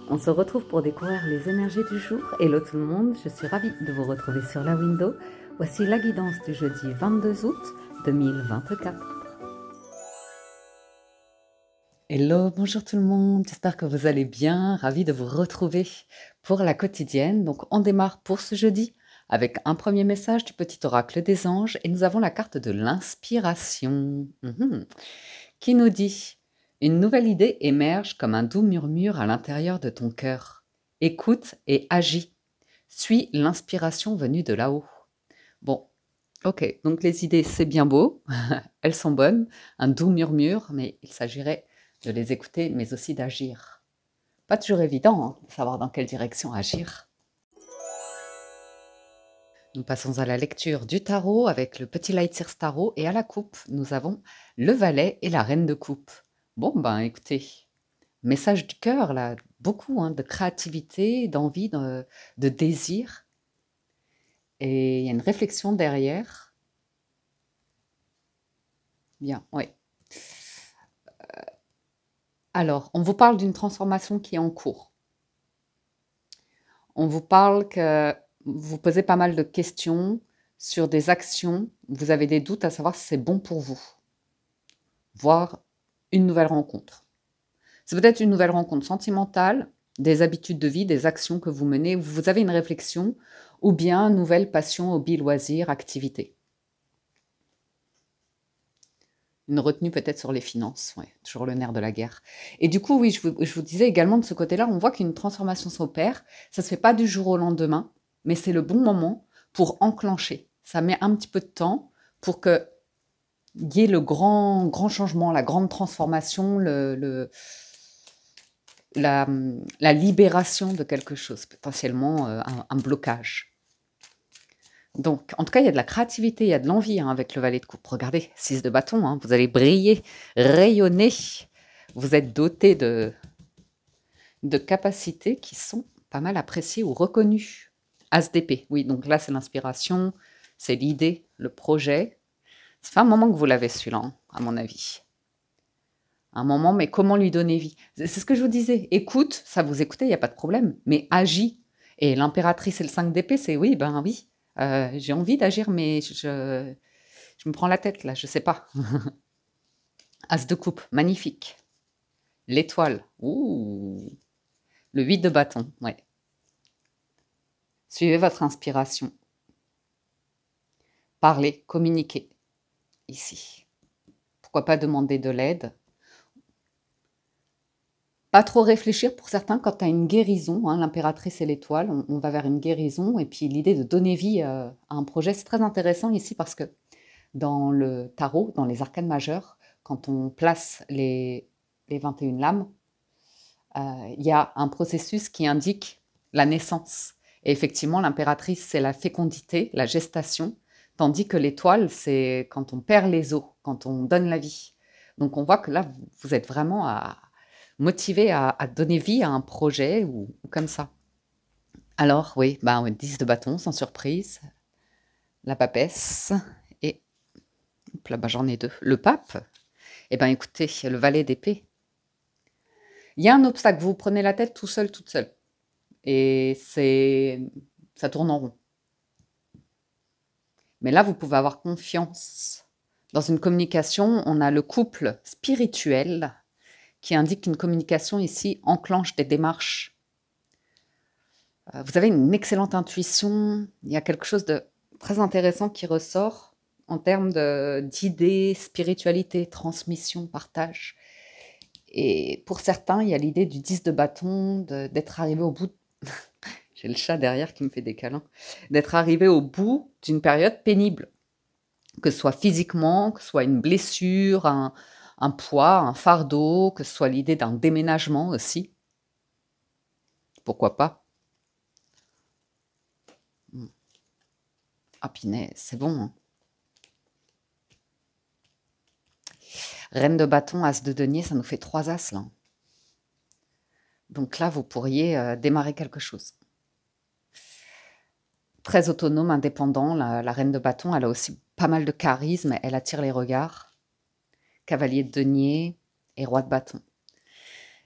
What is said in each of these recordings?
On se retrouve pour découvrir les énergies du jour. Hello tout le monde, je suis ravie de vous retrouver sur la window. Voici la guidance du jeudi 22 août 2024. Hello, bonjour tout le monde, j'espère que vous allez bien, ravie de vous retrouver pour la quotidienne. Donc on démarre pour ce jeudi avec un premier message du petit oracle des anges et nous avons la carte de l'inspiration qui nous dit: une nouvelle idée émerge comme un doux murmure à l'intérieur de ton cœur. Écoute et agis. Suis l'inspiration venue de là-haut. Bon, ok, donc les idées, c'est bien beau, elles sont bonnes, un doux murmure, mais il s'agirait de les écouter, mais aussi d'agir. Pas toujours évident de savoir dans quelle direction agir. Nous passons à la lecture du tarot avec le petit Light Sears Tarot et à la coupe, nous avons le valet et la reine de coupe. Bon, ben écoutez, message du cœur là, beaucoup de créativité, d'envie, de désir. Et il y a une réflexion derrière. Bien, oui. Alors, on vous parle d'une transformation qui est en cours. On vous parle que vous posez pas mal de questions sur des actions. Vous avez des doutes à savoir si c'est bon pour vous. Voire une nouvelle rencontre. C'est peut-être une nouvelle rencontre sentimentale, des habitudes de vie, des actions que vous menez, où vous avez une réflexion, ou bien nouvelle passion, hobby, loisir, activité. Une retenue peut-être sur les finances, ouais, toujours le nerf de la guerre. Et du coup, oui, je vous disais également de ce côté-là, on voit qu'une transformation s'opère, ça ne se fait pas du jour au lendemain, mais c'est le bon moment pour enclencher. Ça met un petit peu de temps pour qu'il y ait le grand changement, la grande transformation, la libération de quelque chose, potentiellement un blocage. Donc, en tout cas, il y a de la créativité, il y a de l'envie avec le valet de coupe. Regardez, 6 de bâton, vous allez briller, rayonner. Vous êtes doté de capacités qui sont pas mal appréciées ou reconnues. As d'épée, oui, donc là, c'est l'inspiration, c'est l'idée, le projet. Ça fait un moment que vous l'avez celui-là, à mon avis. Un moment, mais comment lui donner vie? C'est ce que je vous disais. Écoute, ça vous écoutez, il n'y a pas de problème, mais agis. Et l'impératrice et le 5 d'épée, c'est oui, ben oui. J'ai envie d'agir, mais je me prends la tête là, je sais pas. As de coupe, magnifique. L'étoile, ouh. Le 8 de bâton, ouais. Suivez votre inspiration. Parlez, communiquez, ici. Pourquoi pas demander de l'aide? Pas trop réfléchir pour certains quand tu as une guérison, l'impératrice et l'étoile, on va vers une guérison, et puis l'idée de donner vie à un projet, c'est très intéressant ici parce que dans le tarot, dans les arcanes majeures, quand on place les 21 lames, il y a un processus qui indique la naissance. Et effectivement, l'impératrice, c'est la fécondité, la gestation, tandis que l'étoile, c'est quand on perd les os, quand on donne la vie. Donc on voit que là, vous êtes vraiment motivé à donner vie à un projet ou comme ça. Alors oui, 10 de bâton, sans surprise, la papesse, et là, j'en ai deux. Le pape, écoutez, le valet d'épée. Il y a un obstacle, vous prenez la tête tout seul, toute seule. Et ça tourne en rond. Mais là, vous pouvez avoir confiance. Dans une communication, on a le couple spirituel qui indique qu'une communication ici enclenche des démarches. Vous avez une excellente intuition. Il y a quelque chose de très intéressant qui ressort en termes d'idées, spiritualité, transmission, partage. Et pour certains, il y a l'idée du 10 de bâton, d'être arrivé au bout. J'ai le chat derrière qui me fait des câlins. D'être arrivé au bout d'une période pénible. Que ce soit physiquement, que ce soit une blessure, un poids, un fardeau, que ce soit l'idée d'un déménagement aussi. Pourquoi pas? Ah, Pinet, c'est bon. Reine de bâton, as de denier, ça nous fait 3 as là. Donc là, vous pourriez démarrer quelque chose. Très autonome, indépendant, la reine de bâton, elle a aussi pas mal de charisme, elle attire les regards. Cavalier de denier et roi de bâton.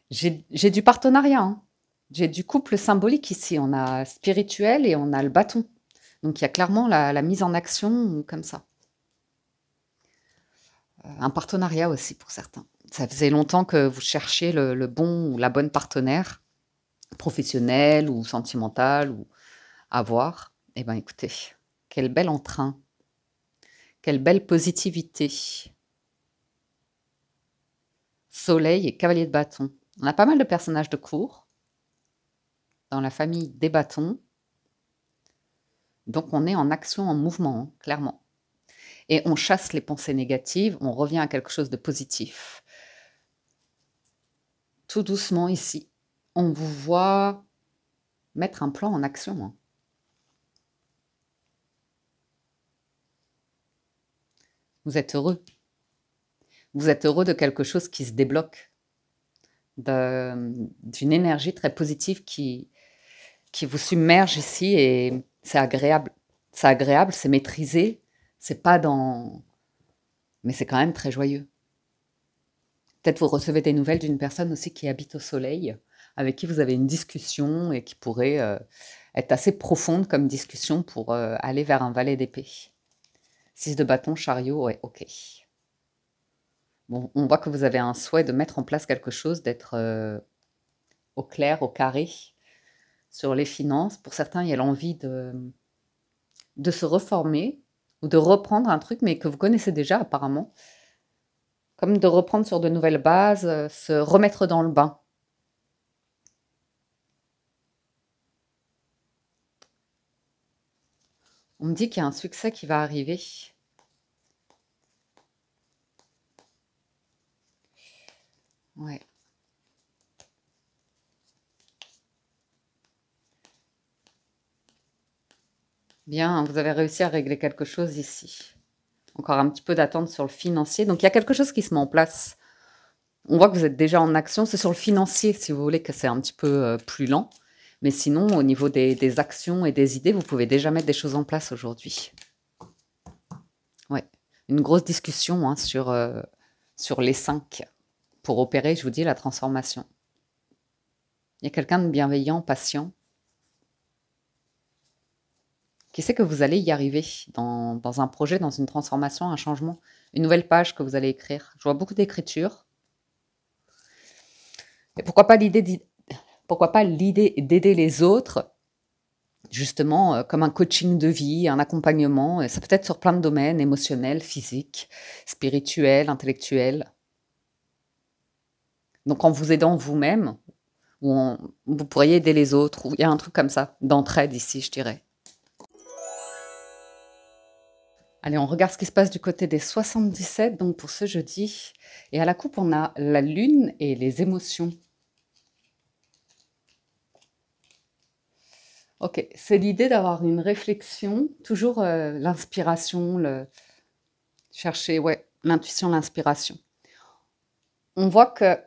J'ai du partenariat. J'ai du couple symbolique ici. On a spirituel et on a le bâton. Donc il y a clairement la mise en action comme ça. Un partenariat aussi pour certains. Ça faisait longtemps que vous cherchiez le bon ou la bonne partenaire, professionnel ou sentimental ou à voir. Eh bien écoutez, quel bel entrain, quelle belle positivité. Soleil et cavalier de bâton. On a pas mal de personnages de cour dans la famille des bâtons. Donc on est en action, en mouvement, hein, clairement. Et on chasse les pensées négatives, on revient à quelque chose de positif. Tout doucement ici, on vous voit mettre un plan en action. Hein. Vous êtes heureux. Vous êtes heureux de quelque chose qui se débloque, d'une énergie très positive qui vous submerge ici et c'est agréable. C'est agréable, c'est maîtrisé, c'est pas dans... Mais c'est quand même très joyeux. Peut-être vous recevez des nouvelles d'une personne aussi qui habite au soleil, avec qui vous avez une discussion et qui pourrait être assez profonde comme discussion pour aller vers un valet d'épée. 6 de bâton, chariot, ouais, ok. Bon, on voit que vous avez un souhait de mettre en place quelque chose, d'être au clair, au carré sur les finances. Pour certains, il y a l'envie de se reformer ou de reprendre un truc, mais que vous connaissez déjà apparemment. Comme de reprendre sur de nouvelles bases, se remettre dans le bain. On me dit qu'il y a un succès qui va arriver. Ouais. Bien, vous avez réussi à régler quelque chose ici. Encore un petit peu d'attente sur le financier. Donc, il y a quelque chose qui se met en place. On voit que vous êtes déjà en action. C'est sur le financier, si vous voulez, que c'est un petit peu plus lent. Mais sinon, au niveau des actions et des idées, vous pouvez déjà mettre des choses en place aujourd'hui. Ouais. Une grosse discussion hein, sur les 5 pour opérer, je vous dis, la transformation. Il y a quelqu'un de bienveillant, patient, qui sait que vous allez y arriver dans un projet, dans une transformation, un changement, une nouvelle page que vous allez écrire. Je vois beaucoup d'écriture. Et pourquoi pas l'idée d'aider les autres, justement, comme un coaching de vie, un accompagnement. Et ça peut être sur plein de domaines, émotionnels, physiques, spirituels, intellectuels. Donc en vous aidant vous-même, vous pourriez aider les autres. Ou il y a un truc comme ça, d'entraide ici, je dirais. Allez, on regarde ce qui se passe du côté des 77, donc pour ce jeudi. Et à la coupe, on a la lune et les émotions. Ok, c'est l'idée d'avoir une réflexion, toujours l'inspiration, chercher, ouais, l'intuition, l'inspiration. On voit que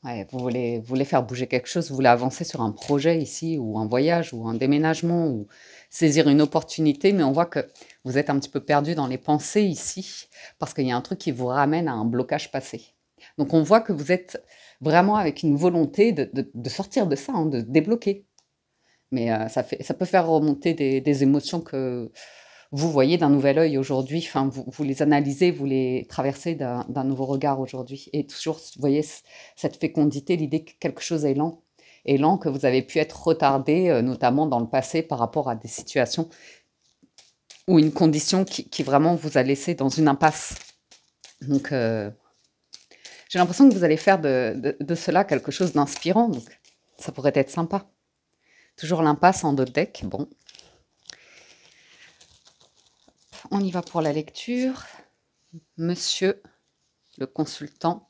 ouais, vous voulez faire bouger quelque chose, vous voulez avancer sur un projet ici, ou un voyage, ou un déménagement, ou saisir une opportunité, mais on voit que vous êtes un petit peu perdu dans les pensées ici, parce qu'il y a un truc qui vous ramène à un blocage passé. Donc on voit que vous êtes vraiment avec une volonté de sortir de ça, hein, de débloquer. Mais ça peut faire remonter des émotions que vous voyez d'un nouvel œil aujourd'hui. Enfin, vous les analysez, vous les traversez d'un nouveau regard aujourd'hui. Et toujours, vous voyez, cette fécondité, l'idée que quelque chose est lent. Et lent, que vous avez pu être retardé, notamment dans le passé, par rapport à des situations ou une condition qui vraiment vous a laissé dans une impasse. Donc, j'ai l'impression que vous allez faire de cela quelque chose d'inspirant. Donc, ça pourrait être sympa. Toujours l'impasse en dos de deck. Bon. On y va pour la lecture. Monsieur le consultant,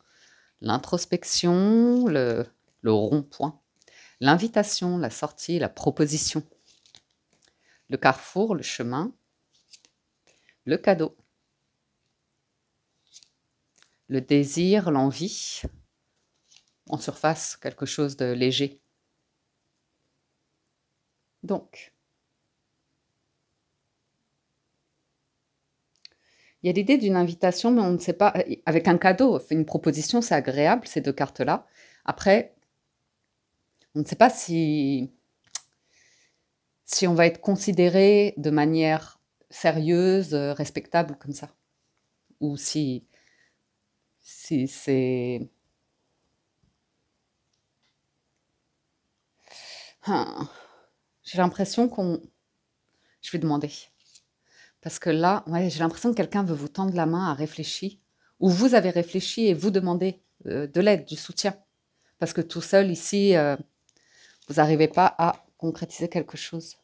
l'introspection, le rond-point, l'invitation, la sortie, la proposition, le carrefour, le chemin, le cadeau, le désir, l'envie, en surface, quelque chose de léger. Donc, il y a l'idée d'une invitation, mais on ne sait pas, avec un cadeau, une proposition, c'est agréable, ces 2 cartes-là. Après, On ne sait pas si on va être considéré de manière sérieuse, respectable comme ça. Ou si c'est... Ah, j'ai l'impression qu'on... Je vais demander. Parce que là, ouais, j'ai l'impression que quelqu'un veut vous tendre la main à réfléchir. Ou vous avez réfléchi et vous demandez de l'aide, du soutien. Parce que tout seul, ici, vous n'arrivez pas à concrétiser quelque chose.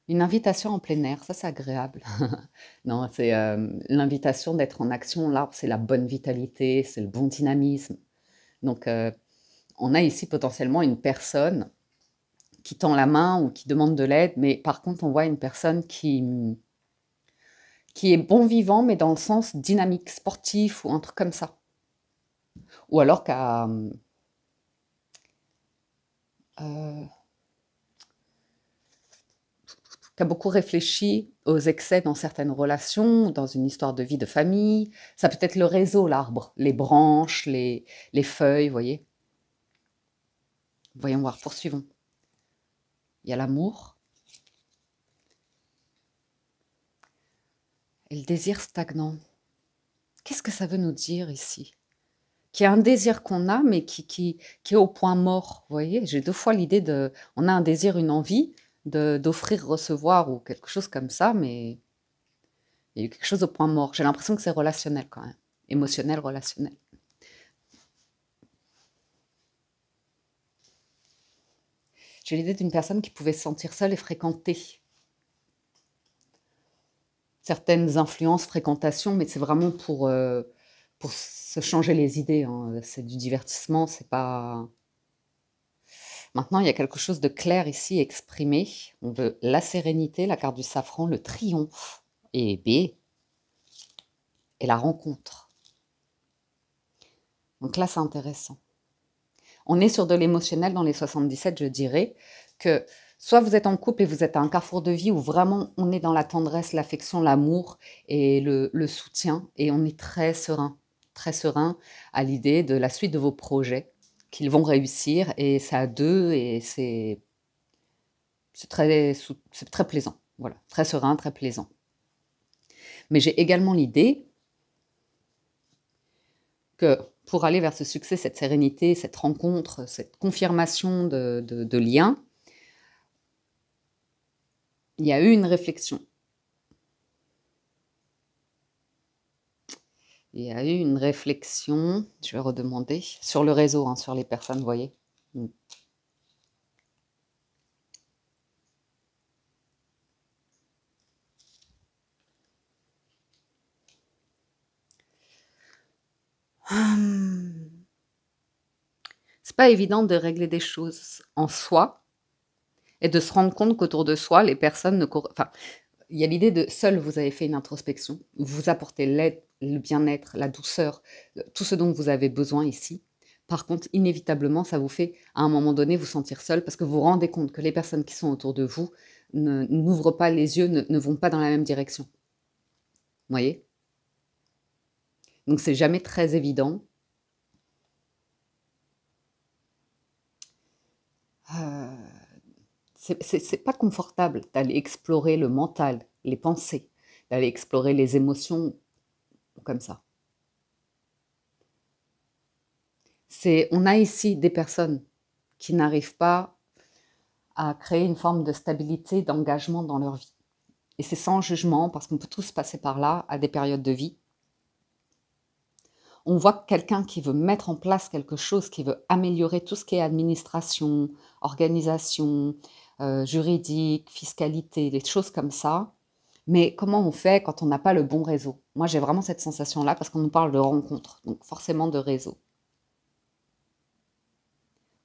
Une invitation en plein air, ça c'est agréable. Non, c'est l'invitation d'être en action. Là, c'est la bonne vitalité, c'est le bon dynamisme. Donc, on a ici potentiellement une personne qui tend la main ou qui demande de l'aide, mais par contre, on voit une personne qui est bon vivant, mais dans le sens dynamique, sportif ou un truc comme ça. Ou alors qui a beaucoup réfléchi aux excès dans certaines relations, dans une histoire de vie de famille. Ça peut être le réseau, l'arbre, les branches, les feuilles, vous voyez. Voyons voir, poursuivons. Il y a l'amour et le désir stagnant. Qu'est-ce que ça veut nous dire ici? Qu'il y a un désir qu'on a, mais qui est au point mort, vous voyez. J'ai 2 fois l'idée de... On a un désir, une envie d'offrir, recevoir ou quelque chose comme ça, mais il y a eu quelque chose au point mort. J'ai l'impression que c'est relationnel quand même. Émotionnel, relationnel. J'ai l'idée d'une personne qui pouvait se sentir seule et fréquenter certaines influences, fréquentations, mais c'est vraiment pour se changer les idées, hein. C'est du divertissement, c'est pas... Maintenant, il y a quelque chose de clair ici exprimé. On veut la sérénité, la carte du safran, le triomphe, et B, et la rencontre. Donc là, c'est intéressant. On est sur de l'émotionnel dans les 77, je dirais, que soit vous êtes en couple et vous êtes à un carrefour de vie où vraiment on est dans la tendresse, l'affection, l'amour et le soutien, et on est très serein à l'idée de la suite de vos projets, qu'ils vont réussir, et c'est à deux, et c'est très plaisant. Voilà, très serein, très plaisant. Mais j'ai également l'idée que pour aller vers ce succès, cette sérénité, cette rencontre, cette confirmation de lien, il y a eu une réflexion. Il y a eu une réflexion, je vais redemander, sur le réseau, hein, sur les personnes, vous voyez. C'est pas évident de régler des choses en soi et de se rendre compte qu'autour de soi, les personnes ne... Enfin, il y a l'idée de seul, vous avez fait une introspection, vous apportez l'aide, le bien-être, la douceur, tout ce dont vous avez besoin ici. Par contre, inévitablement, ça vous fait, à un moment donné, vous sentir seul parce que vous vous rendez compte que les personnes qui sont autour de vous n'ouvrent pas les yeux, ne vont pas dans la même direction. Vous voyez? Donc, c'est jamais très évident. C'est pas confortable d'aller explorer le mental, les pensées, d'aller explorer les émotions comme ça. On a ici des personnes qui n'arrivent pas à créer une forme de stabilité, d'engagement dans leur vie. Et c'est sans jugement, parce qu'on peut tous passer par là à des périodes de vie. On voit quelqu'un qui veut mettre en place quelque chose, qui veut améliorer tout ce qui est administration, organisation, juridique, fiscalité, des choses comme ça. Mais comment on fait quand on n'a pas le bon réseau? Moi, j'ai vraiment cette sensation-là parce qu'on nous parle de rencontres, donc forcément de réseau.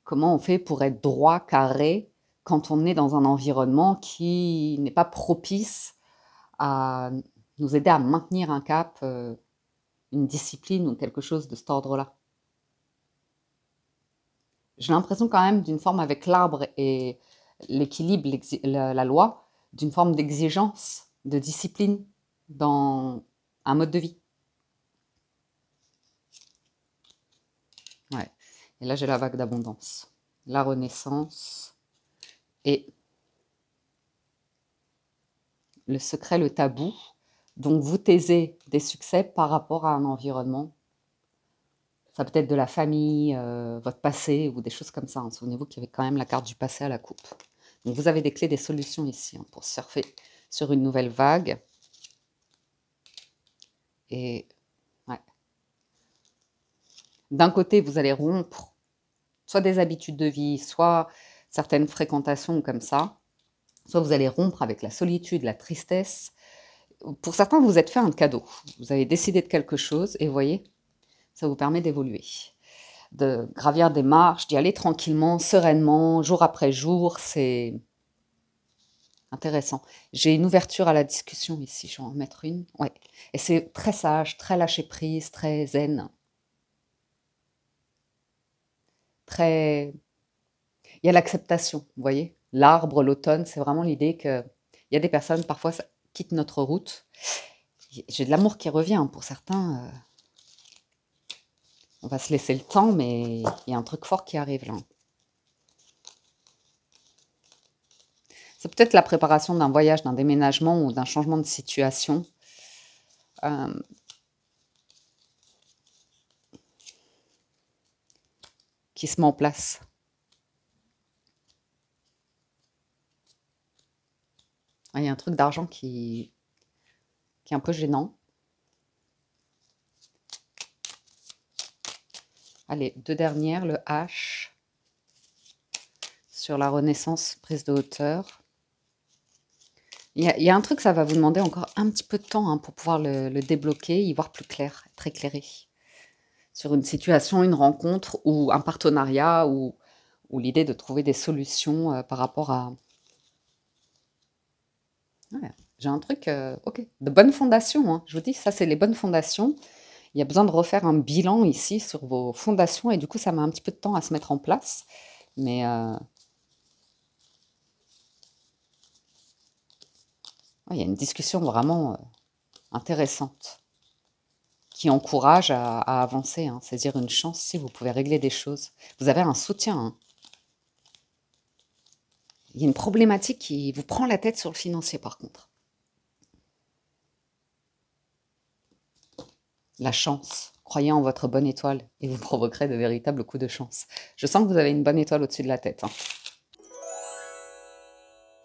Comment on fait pour être droit, carré, quand on est dans un environnement qui n'est pas propice à nous aider à maintenir un cap, une discipline ou quelque chose de cet ordre-là? J'ai l'impression quand même d'une forme avec l'arbre et l'équilibre, la loi, d'une forme d'exigence, de discipline dans un mode de vie. Ouais. Et là, j'ai la vague d'abondance, la renaissance et le secret, le tabou. Donc, vous taisez des succès par rapport à un environnement. Ça peut être de la famille, votre passé ou des choses comme ça, hein. Souvenez-vous qu'il y avait quand même la carte du passé à la coupe. Donc, vous avez des clés, des solutions ici, hein, pour surfer sur une nouvelle vague. Et ouais. D'un côté, vous allez rompre soit des habitudes de vie, soit certaines fréquentations comme ça. Soit vous allez rompre avec la solitude, la tristesse. Pour certains, vous vous êtes fait un cadeau. Vous avez décidé de quelque chose et vous voyez, ça vous permet d'évoluer, de gravir des marches, d'y aller tranquillement, sereinement, jour après jour. C'est intéressant. J'ai une ouverture à la discussion ici. Je vais en mettre une. Ouais. Et c'est très sage, très lâcher prise, très zen. Très... Il y a l'acceptation, vous voyez. L'arbre, l'automne, c'est vraiment l'idée qu'il y a des personnes, parfois, ça quitte notre route. J'ai de l'amour qui revient, hein. Pour certains, on va se laisser le temps, mais il y a un truc fort qui arrive là. C'est peut-être la préparation d'un voyage, d'un déménagement ou d'un changement de situation. Qui se met en place. Ah, il y a un truc d'argent qui est un peu gênant. Allez, deux dernières, le H sur la renaissance, prise de hauteur. Il y a un truc, ça va vous demander encore un petit peu de temps, hein, pour pouvoir le débloquer, y voir plus clair, être éclairé sur une situation, une rencontre ou un partenariat ou l'idée de trouver des solutions par rapport à... Ouais, j'ai un truc, ok, de bonnes fondations, hein. Je vous dis, ça c'est les bonnes fondations. Il y a besoin de refaire un bilan ici sur vos fondations et du coup ça met un petit peu de temps à se mettre en place. Mais ouais, il y a une discussion vraiment intéressante qui encourage à avancer, hein, saisir une chance si vous pouvez régler des choses. Vous avez un soutien, hein. Il y a une problématique qui vous prend la tête sur le financier par contre. La chance. Croyez en votre bonne étoile et vous provoquerez de véritables coups de chance. Je sens que vous avez une bonne étoile au-dessus de la tête, hein.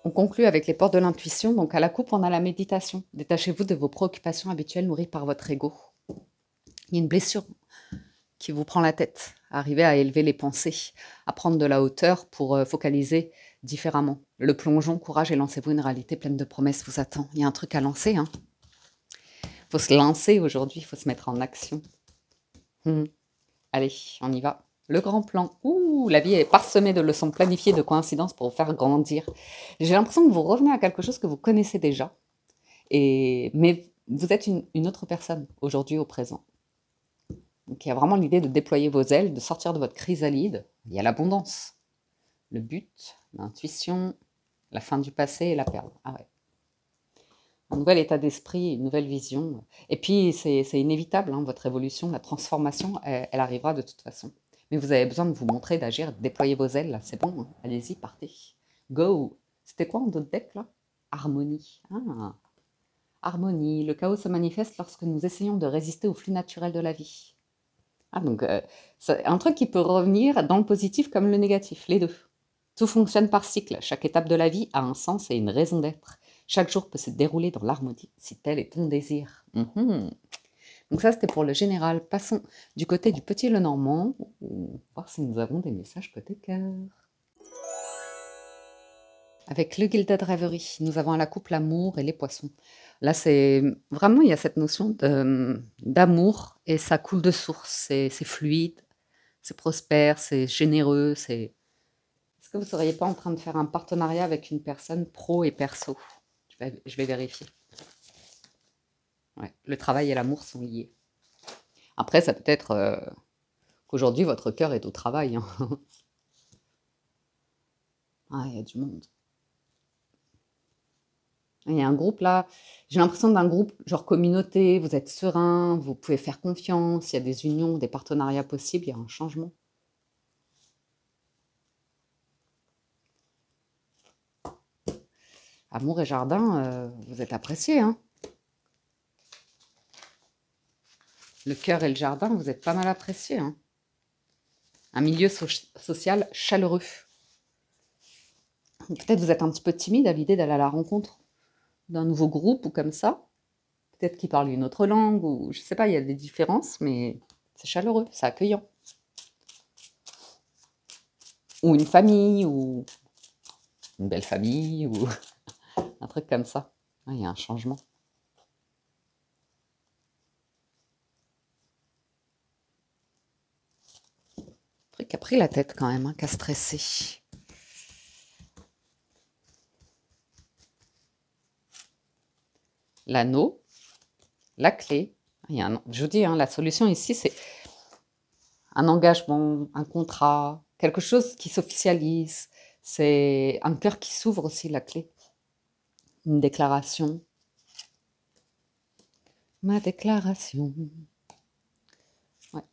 On conclut avec les portes de l'intuition. Donc à la coupe, on a la méditation. Détachez-vous de vos préoccupations habituelles nourries par votre ego. Il y a une blessure qui vous prend la tête. Arrivez à élever les pensées, à prendre de la hauteur pour focaliser différemment. Le plongeon, courage et lancez-vous, une réalité pleine de promesses vous attend. Il y a un truc à lancer, hein. Il faut se lancer aujourd'hui, il faut se mettre en action. Allez, on y va. Le grand plan. Ouh, la vie est parsemée de leçons planifiées, de coïncidences pour vous faire grandir. J'ai l'impression que vous revenez à quelque chose que vous connaissez déjà. Mais vous êtes une autre personne aujourd'hui au présent. Donc il y a vraiment l'idée de déployer vos ailes, de sortir de votre chrysalide. Il y a l'abondance, le but, l'intuition, la fin du passé et la perle. Ah ouais. Un nouvel état d'esprit, une nouvelle vision. Et puis c'est inévitable, hein, votre évolution, la transformation, elle arrivera de toute façon. Mais vous avez besoin de vous montrer, d'agir, de déployer vos ailes, là, c'est bon, hein. Allez-y, partez. Go. C'était quoi en d'autres decks, là? Harmonie. Ah. Harmonie. Le chaos se manifeste lorsque nous essayons de résister au flux naturel de la vie. Ah, donc, c'est un truc qui peut revenir dans le positif comme le négatif, les deux. Tout fonctionne par cycle. Chaque étape de la vie a un sens et une raison d'être. Chaque jour peut se dérouler dans l'harmonie, si tel est ton désir. Donc ça, c'était pour le général. Passons du côté du petit Lenormand, voir si nous avons des messages côté cœur. Avec le Gilded Reverie, nous avons à la coupe l'amour et les poissons. Là, c'est vraiment, il y a cette notion d'amour et ça coule de source. C'est fluide, c'est prospère, c'est généreux. Est-ce que vous ne seriez pas en train de faire un partenariat avec une personne pro et perso? Je vais vérifier. Ouais, le travail et l'amour sont liés. Après, ça peut être qu'aujourd'hui, votre cœur est au travail, hein. Ah, il y a du monde. Il y a un groupe là, j'ai l'impression d'un groupe genre communauté, vous êtes serein, vous pouvez faire confiance, il y a des unions, des partenariats possibles, il y a un changement. Amour et jardin, vous êtes appréciés, hein. Le cœur et le jardin, vous êtes pas mal appréciés, hein. Un milieu social chaleureux. Peut-être vous êtes un petit peu timide à l'idée d'aller à la rencontre d'un nouveau groupe ou comme ça. Peut-être qu'ils parlent une autre langue ou je sais pas, il y a des différences, mais c'est chaleureux, c'est accueillant. Ou une famille, ou une belle famille, ou un truc comme ça. Ah, il y a un changement. Un truc qui a pris la tête quand même, hein, qui a stressé. L'anneau, la clé. Je vous dis, hein, la solution ici, c'est un engagement, un contrat, quelque chose qui s'officialise. C'est un cœur qui s'ouvre aussi, la clé. Une déclaration. Ma déclaration. Ouais.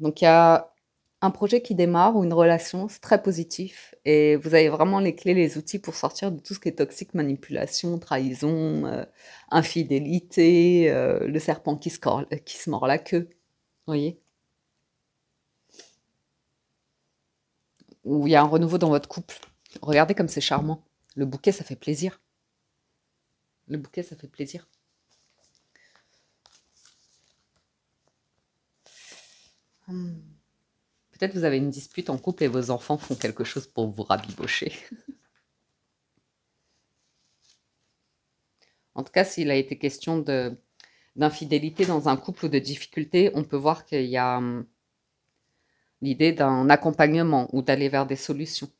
Donc, il y a un projet qui démarre ou une relation, c'est très positif. Et vous avez vraiment les clés, les outils pour sortir de tout ce qui est toxique, manipulation, trahison, infidélité, le serpent qui se mord la queue. Vous voyez? Ou il y a un renouveau dans votre couple. Regardez comme c'est charmant. Le bouquet, ça fait plaisir. Le bouquet, ça fait plaisir. Peut-être vous avez une dispute en couple et vos enfants font quelque chose pour vous rabibocher. En tout cas, s'il a été question d'infidélité dans un couple ou de difficulté, on peut voir qu'il y a l'idée d'un accompagnement ou d'aller vers des solutions.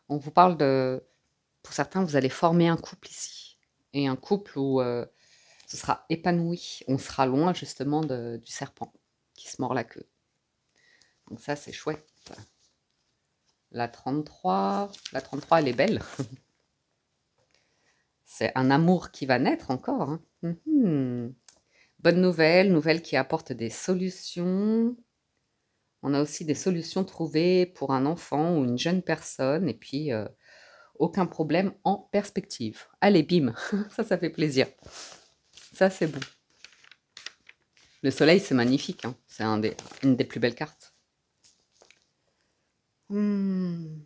On vous parle de... Pour certains, vous allez former un couple ici. Et un couple où ce sera épanoui. On sera loin justement du serpent qui se mord la queue. Donc ça, c'est chouette. La 33, elle est belle. C'est un amour qui va naître encore. Hein. Bonne nouvelle qui apporte des solutions. On a aussi des solutions trouvées pour un enfant ou une jeune personne. Et puis, aucun problème en perspective. Allez, bim, ça fait plaisir. Ça, c'est bon. Le soleil, c'est magnifique. Hein. C'est une des plus belles cartes. On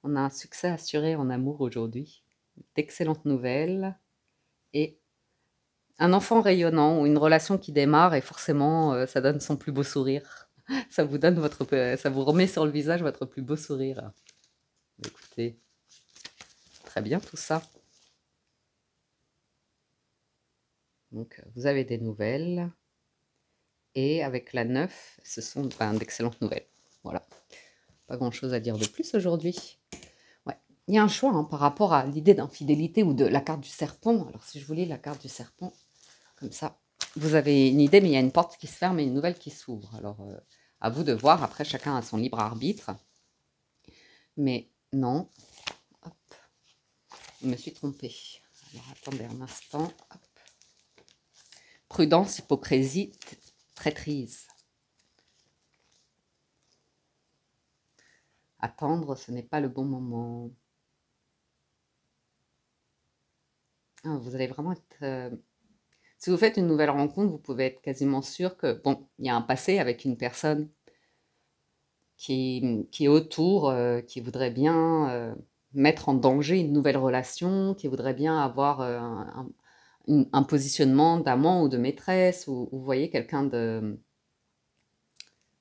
a un succès assuré en amour aujourd'hui. D'excellentes nouvelles. Et un enfant rayonnant ou une relation qui démarre et forcément, ça donne son plus beau sourire. Ça vous remet sur le visage votre plus beau sourire. Écoutez, très bien tout ça. Donc, vous avez des nouvelles. Et avec la 9, ce sont d'excellentes nouvelles. Voilà. Pas grand-chose à dire de plus aujourd'hui. Ouais. Il y a un choix hein, par rapport à l'idée d'infidélité ou de la carte du serpent. Alors, si je vous lis la carte du serpent, comme ça, vous avez une idée, mais il y a une porte qui se ferme et une nouvelle qui s'ouvre. Alors, à vous de voir. Après, chacun a son libre arbitre. Mais non. Hop. Je me suis trompée. Alors, attendez un instant. Hop. Prudence, hypocrisie, traîtrise. Attendre, ce n'est pas le bon moment. Ah, vous allez vraiment être... Si vous faites une nouvelle rencontre, vous pouvez être quasiment sûr que, bon, il y a un passé avec une personne qui est autour, qui voudrait bien mettre en danger une nouvelle relation, qui voudrait bien avoir un positionnement d'amant ou de maîtresse, ou vous voyez quelqu'un de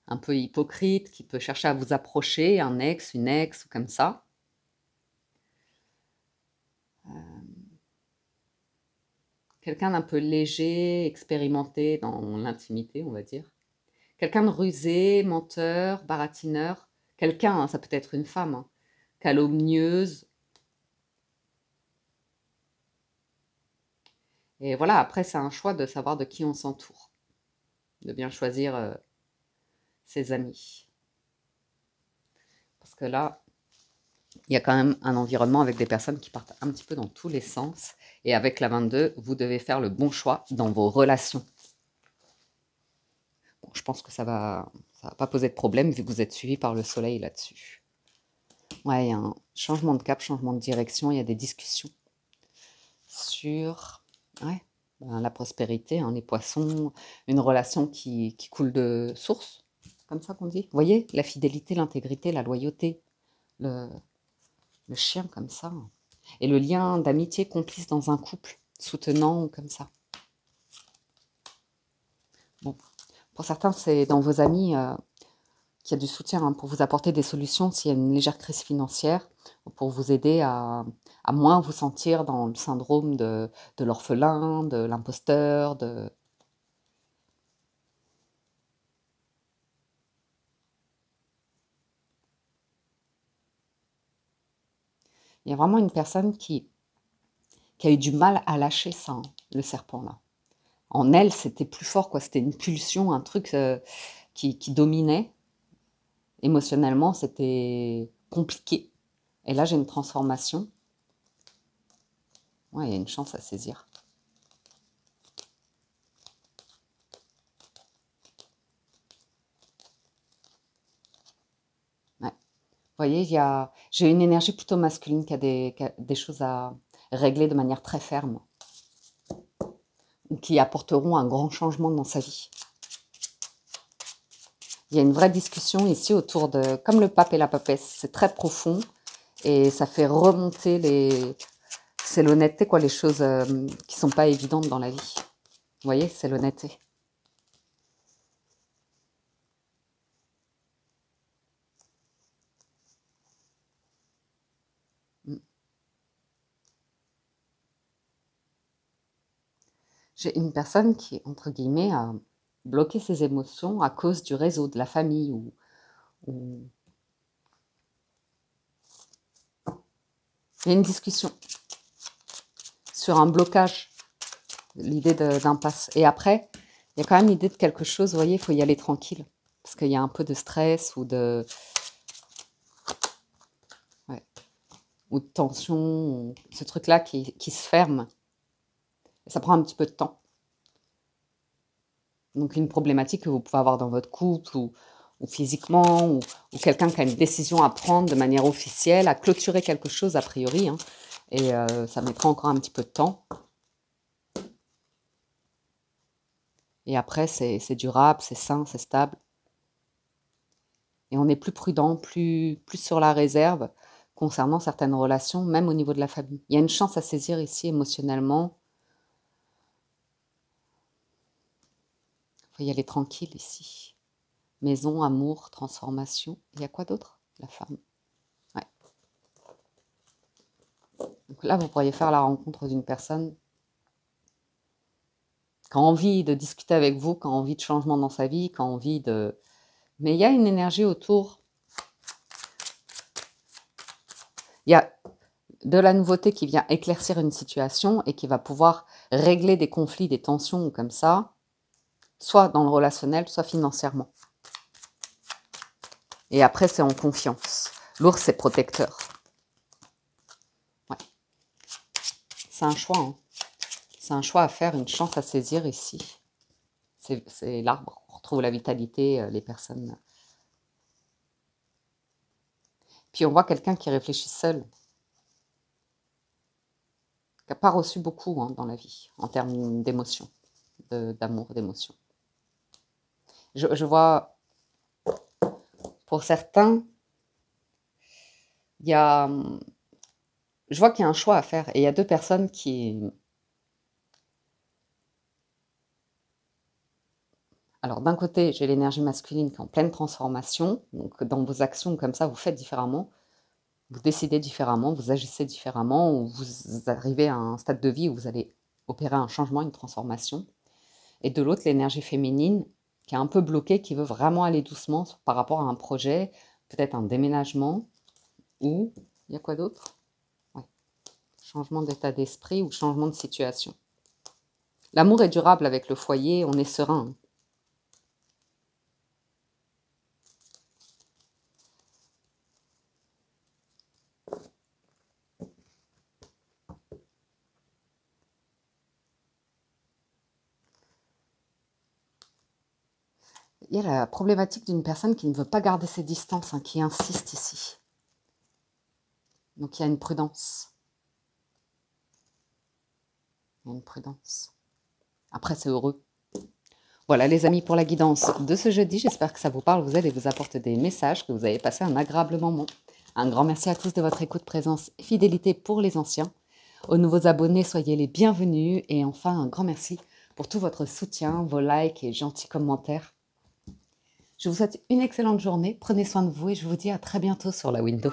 un peu hypocrite qui peut chercher à vous approcher, un ex, une ex, ou comme ça. Quelqu'un d'un peu léger, expérimenté dans l'intimité, on va dire. Quelqu'un de rusé, menteur, baratineur. Quelqu'un, hein, ça peut être une femme, hein, calomnieuse. Et voilà, après, c'est un choix de savoir de qui on s'entoure. De bien choisir ses amis. Parce que là, il y a quand même un environnement avec des personnes qui partent un petit peu dans tous les sens. Et avec la 22, vous devez faire le bon choix dans vos relations. Bon, je pense que ça va Ça va pas poser de problème vu que vous êtes suivi par le soleil là-dessus. Ouais, il y a un changement de cap, changement de direction, il y a des discussions sur ouais, ben, la prospérité, hein, les poissons, une relation qui coule de source, comme ça qu'on dit. Vous voyez, la fidélité, l'intégrité, la loyauté, le, le chien comme ça. Et le lien d'amitié complice dans un couple, soutenant comme ça. Bon, pour certains, c'est dans vos amis qu'il y a du soutien hein, pour vous apporter des solutions s'il y a une légère crise financière, pour vous aider à moins vous sentir dans le syndrome de l'orphelin, de l'imposteur, de... Il y a vraiment une personne qui a eu du mal à lâcher ça, hein, le serpent là. En elle, c'était plus fort, quoi. C'était une pulsion, un truc qui dominait. Émotionnellement, c'était compliqué. Et là, j'ai une transformation. Ouais, il y a une chance à saisir. Ouais. Vous voyez, j'ai une énergie plutôt masculine qui a des choses à régler de manière très ferme, ou qui apporteront un grand changement dans sa vie. Il y a une vraie discussion ici autour de, comme le pape et la papesse, c'est très profond et ça fait remonter c'est l'honnêteté, quoi, les choses qui sont pas évidentes dans la vie. Vous voyez, c'est l'honnêteté. Mm. J'ai une personne qui, entre guillemets, a bloqué ses émotions à cause du réseau, de la famille, ou... Il y a une discussion sur un blocage, l'idée d'impasse. Et après, il y a quand même l'idée de quelque chose, vous voyez, il faut y aller tranquille. Parce qu'il y a un peu de stress ou de tension, ou ce truc-là qui se ferme. Et ça prend un petit peu de temps. Donc une problématique que vous pouvez avoir dans votre couple ou physiquement, ou quelqu'un qui a une décision à prendre de manière officielle, à clôturer quelque chose a priori. Hein, et ça mettra encore un petit peu de temps. Et après, c'est durable, c'est sain, c'est stable. Et on est plus prudent, plus sur la réserve concernant certaines relations, même au niveau de la famille. Il y a une chance à saisir ici émotionnellement. Il faut y aller tranquille ici. Maison, amour, transformation. Il y a quoi d'autre? La femme. Ouais. Donc là, vous pourriez faire la rencontre d'une personne qui a envie de discuter avec vous, qui a envie de changement dans sa vie, qui a envie de... Mais il y a une énergie autour. Il y a de la nouveauté qui vient éclaircir une situation et qui va pouvoir régler des conflits, des tensions comme ça, soit dans le relationnel, soit financièrement. Et après, c'est en confiance. L'ours, c'est protecteur. Ouais. C'est un choix. Hein. C'est un choix à faire, une chance à saisir ici. C'est l'arbre. On retrouve la vitalité, les personnes. Puis on voit quelqu'un qui réfléchit seul, qui n'a pas reçu beaucoup hein, dans la vie, en termes d'émotion, d'amour, d'émotion. Je vois, pour certains, il y a... Je vois qu'il y a un choix à faire. Et il y a deux personnes qui... Alors, d'un côté, j'ai l'énergie masculine qui est en pleine transformation. Donc, dans vos actions, comme ça, vous faites différemment. Vous décidez différemment, vous agissez différemment, ou vous arrivez à un stade de vie où vous allez opérer un changement, une transformation. Et de l'autre, l'énergie féminine qui est un peu bloquée, qui veut vraiment aller doucement par rapport à un projet, peut-être un déménagement, ou... Il y a quoi d'autre? Ouais. Changement d'état d'esprit ou changement de situation. L'amour est durable avec le foyer, on est serein. Il y a la problématique d'une personne qui ne veut pas garder ses distances, hein, qui insiste ici. Donc il y a une prudence. Il y a une prudence. Après, c'est heureux. Voilà les amis pour la guidance de ce jeudi. J'espère que ça vous parle, vous aide et vous apporte des messages, que vous avez passé un agréable moment. Un grand merci à tous de votre écoute, présence et fidélité pour les anciens. Aux nouveaux abonnés, soyez les bienvenus. Et enfin, un grand merci pour tout votre soutien, vos likes et gentils commentaires. Je vous souhaite une excellente journée. Prenez soin de vous et je vous dis à très bientôt sur la window.